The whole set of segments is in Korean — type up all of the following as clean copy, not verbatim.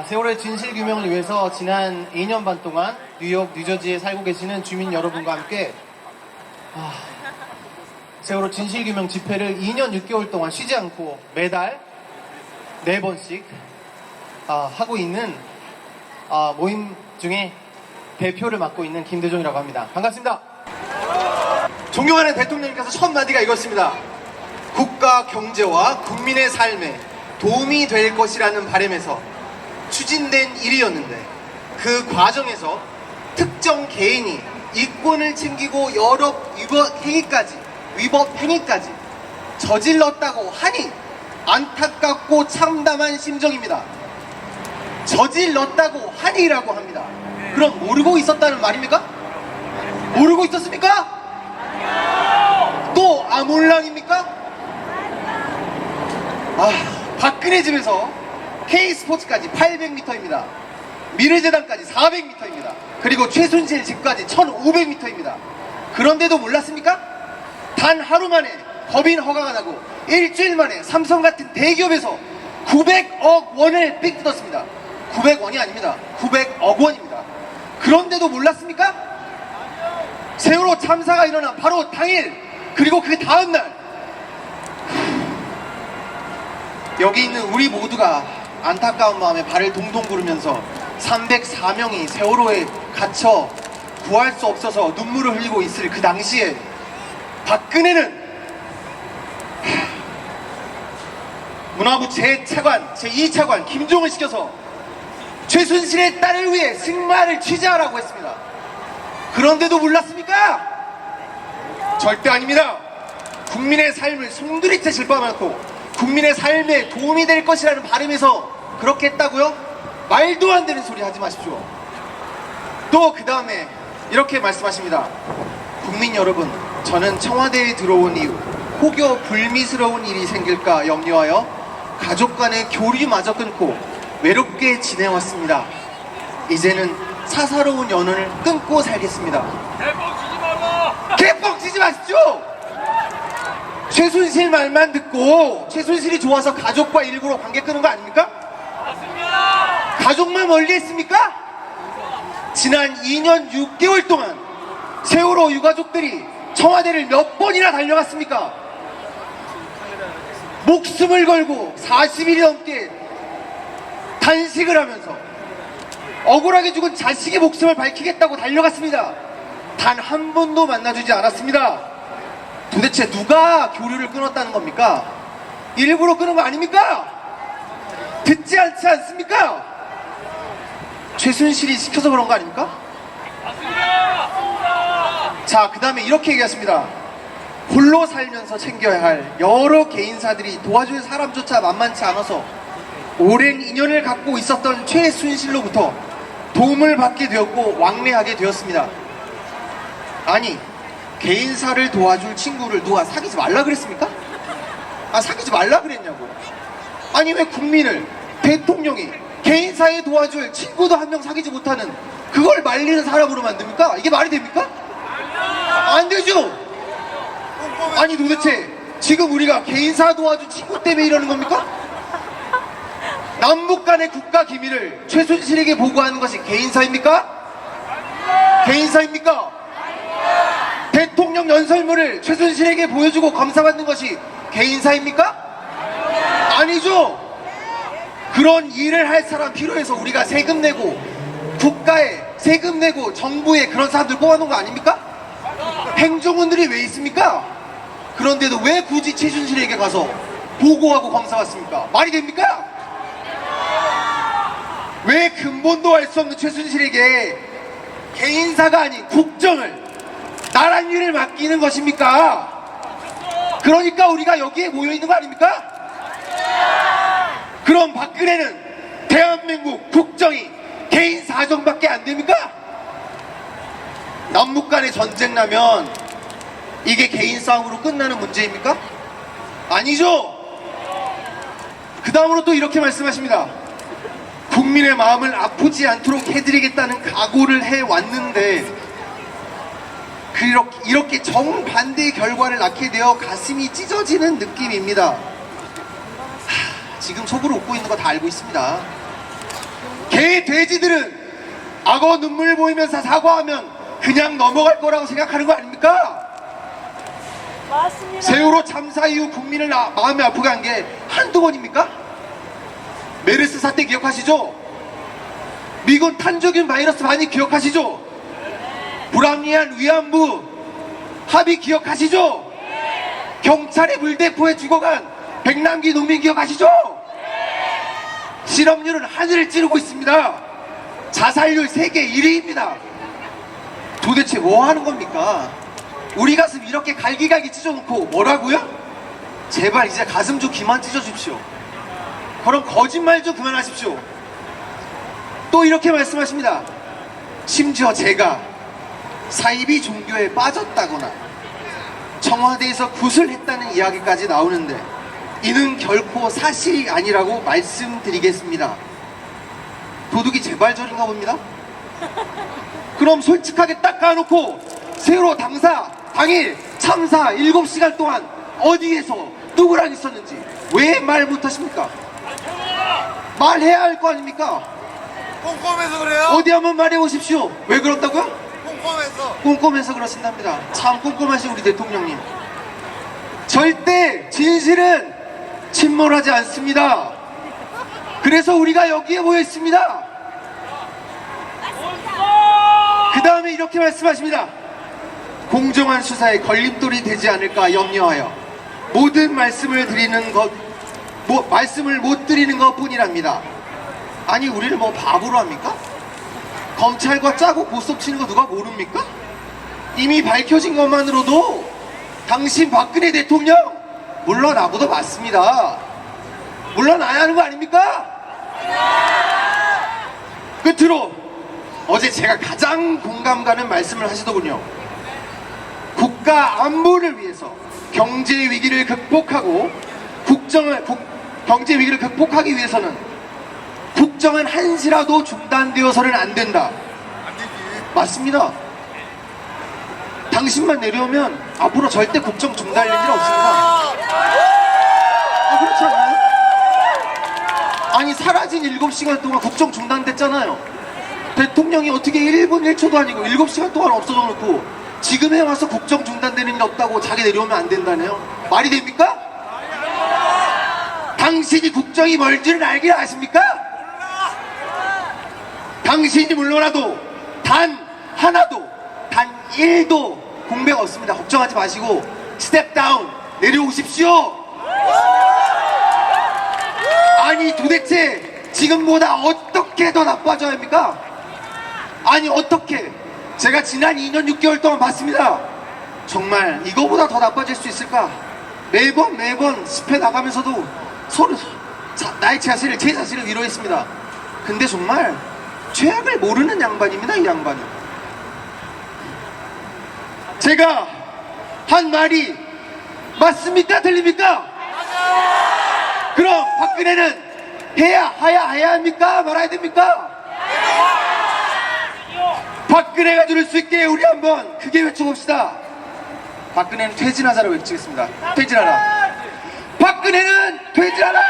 세월의 진실 규명을 위해서 지난 2년 반 동안 뉴욕, 뉴저지에 살고 계시는 주민 여러분과 함께 세월호 진실 규명 집회를 2년 6개월 동안 쉬지 않고 매달 4번씩 하고 있는 모임 중에 대표를 맡고 있는 김대종이라고 합니다. 반갑습니다. 존경하는 대통령님께서 첫 마디가 이것입니다. 국가 경제와 국민의 삶에 도움이 될 것이라는 바람에서 추진된 일이었는데 그 과정에서 특정 개인이 이권을 챙기고 여러 위법 행위까지 저질렀다고 하니 안타깝고 참담한 심정입니다. 저질렀다고 하니라고 합니다. 그럼 모르고 있었다는 말입니까? 모르고 있었습니까? 또 아몰랑입니까? 박근혜 집에서 K스포츠까지 800m입니다. 미래재단까지 400m입니다. 그리고 최순실 집까지 1500m입니다. 그런데도 몰랐습니까? 단 하루 만에 법인 허가가 나고 일주일 만에 삼성 같은 대기업에서 900억 원을 삑 뜯었습니다. 900원이 아닙니다. 900억 원입니다. 그런데도 몰랐습니까? 세월호 참사가 일어난 바로 당일 그리고 그 다음날 여기 있는 우리 모두가 안타까운 마음에 발을 동동 구르면서 304명이 세월호에 갇혀 구할 수 없어서 눈물을 흘리고 있을 그 당시에 박근혜는 문화부 제2차관 김종을 시켜서 최순실의 딸을 위해 승마를 취재하라고 했습니다. 그런데도 몰랐습니까? 절대 아닙니다. 국민의 삶을 송두리째 질뻔하고 국민의 삶에 도움이 될 것이라는 바람에서 그렇게 했다고요? 말도 안 되는 소리 하지 마십시오. 또 그 다음에 이렇게 말씀하십니다. 국민 여러분, 저는 청와대에 들어온 이후 혹여 불미스러운 일이 생길까 염려하여 가족 간의 교류마저 끊고 외롭게 지내왔습니다. 이제는 사사로운 연원을 끊고 살겠습니다. 개뻥치지 말라! 개뻥치지 마십시오! 최순실 말만 듣고 최순실이 좋아서 가족과 일부러 관계 끄는 거 아닙니까? 맞습니다! 가족만 멀리 했습니까? 지난 2년 6개월 동안 세월호 유가족들이 청와대를 몇 번이나 달려갔습니까? 목숨을 걸고 40일이 넘게 단식을 하면서 억울하게 죽은 자식의 목숨을 밝히겠다고 달려갔습니다. 단 한 번도 만나주지 않았습니다. 도대체 누가 교류를 끊었다는 겁니까? 일부러 끊은 거 아닙니까? 듣지 않지 않습니까? 최순실이 시켜서 그런 거 아닙니까? 자, 그 다음에 이렇게 얘기했습니다. 홀로 살면서 챙겨야 할 여러 개인사들이 도와줄 사람조차 만만치 않아서 오랜 인연을 갖고 있었던 최순실로부터 도움을 받게 되었고 왕래하게 되었습니다. 아니, 개인사를 도와줄 친구를 누가 사귀지 말라 그랬습니까? 사귀지 말라 그랬냐고. 아니, 왜 국민을, 대통령이 개인사에 도와줄 친구도 한 명 사귀지 못하는 그걸 말리는 사람으로 만듭니까? 이게 말이 됩니까? 안 되죠. 아니, 도대체 지금 우리가 개인사 도와준 친구 때문에 이러는 겁니까? 남북 간의 국가 기밀을 최순실에게 보고하는 것이 개인사입니까? 개인사입니까? 대통령 연설문을 최순실에게 보여주고 검사받는 것이 개인사입니까? 아니죠. 그런 일을 할 사람 필요해서 우리가 세금 내고 국가에 세금 내고 정부에 그런 사람들 뽑아놓은 거 아닙니까? 행정원들이 왜 있습니까? 그런데도 왜 굳이 최순실에게 가서 보고하고 검사받습니까? 말이 됩니까? 왜 근본도 알 수 없는 최순실에게 개인사가 아닌 국정을, 나란 일을 맡기는 것입니까? 그러니까 우리가 여기에 모여있는 거 아닙니까? 그럼 박근혜는 대한민국 국정이 개인 사정밖에 안 됩니까? 남북 간의 전쟁 나면 이게 개인 싸움으로 끝나는 문제입니까? 아니죠. 그 다음으로 또 이렇게 말씀하십니다. 국민의 마음을 아프지 않도록 해드리겠다는 각오를 해왔는데 이렇게 정반대의 결과를 낳게 되어 가슴이 찢어지는 느낌입니다. 지금 속으로 웃고 있는 거 다 알고 있습니다. 개 돼지들은 악어 눈물 보이면서 사과하면 그냥 넘어갈 거라고 생각하는 거 아닙니까? 맞습니다. 세월호 참사 이후 국민을 마음이 아프게 한 게 한두 번입니까? 메르스 사태 기억하시죠? 미군 탄저균 바이러스 많이 기억하시죠? 불합리한 위안부 합의 기억하시죠? 경찰의 물대포에 죽어간 백남기 농민 기억하시죠? 실업률은 하늘을 찌르고 있습니다. 자살률 세계 1위입니다. 도대체 뭐 하는 겁니까? 우리 가슴 이렇게 갈기갈기 찢어놓고 뭐라고요? 제발 이제 가슴 좀 그만 찢어주십시오. 그럼 거짓말 좀 그만하십시오. 또 이렇게 말씀하십니다. 심지어 제가 사이비 종교에 빠졌다거나 청와대에서 굿을 했다는 이야기까지 나오는데 이는 결코 사실이 아니라고 말씀드리겠습니다. 도둑이 재발절인가 봅니다. 그럼 솔직하게 딱 까놓고 세월호 당일 참사 7시간 동안 어디에서 누구랑 있었는지 왜 말 못하십니까? 말해야 할 거 아닙니까? 꼼꼼해서 그래요? 어디 한번 말해 보십시오. 왜 그렇다고요? 꼼꼼해서. 꼼꼼해서 그렇신답니다. 참 꼼꼼하신 우리 대통령님. 절대 진실은 침몰하지 않습니다. 그래서 우리가 여기에 모여 있습니다. 그 다음에 이렇게 말씀하십니다. 공정한 수사에 걸림돌이 되지 않을까 염려하여 모든 말씀을 못 드리는 것 뿐이랍니다. 아니 우리를 뭐 바보로 합니까? 검찰과 짜고 고스톱 치는 거 누가 모릅니까? 이미 밝혀진 것만으로도 당신 박근혜 대통령 물러나고도 맞습니다. 물러나야 하는 거 아닙니까? 끝으로 어제 제가 가장 공감 가는 말씀을 하시더군요. 국가 안보를 위해서 경제 위기를 극복하고 경제 위기를 극복하기 위해서는 국정은 한시라도 중단되어서는 안 된다. 안 되지. 맞습니다. 당신만 내려오면 앞으로 절대 국정 중단할 일 없습니다. 그렇지 않나요? 아니 사라진 7시간 동안 국정 중단됐잖아요. 대통령이 어떻게 1분 1초도 아니고 7시간 동안 없어져 놓고 지금에 와서 국정 중단되는 일 없다고 자기 내려오면 안 된다네요. 말이 됩니까? 당신이 국정이 멀지는 알긴 아십니까? 당신이 물러나도 단 하나도 단 1도 공백 없습니다. 걱정하지 마시고 스텝 다운 내려오십시오. 아니 도대체 지금보다 어떻게 더 나빠져야 합니까? 아니 어떻게? 제가 지난 2년 6개월 동안 봤습니다. 정말 이거보다 더 나빠질 수 있을까? 매번 집회 나가면서도 서로 나의 제 자신을 위로했습니다. 근데 정말 죄악을 모르는 양반입니다. 이 양반은. 제가 한 말이 맞습니까? 틀립니까? 그럼 박근혜는 해야 합니까? 말아야 됩니까? 박근혜가 누릴 수 있게 우리 한번 크게 외쳐봅시다. 박근혜는 퇴진하자로 외치겠습니다. 퇴진하라. 박근혜는 퇴진하라.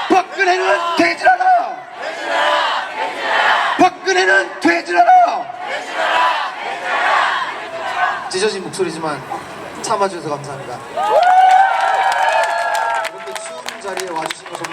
박근혜는 퇴진하라. 박근혜는 퇴진하라. 찢어진 목소리지만 참아주셔서 감사합니다. 이렇게 추운 자리에 와주신 거 정말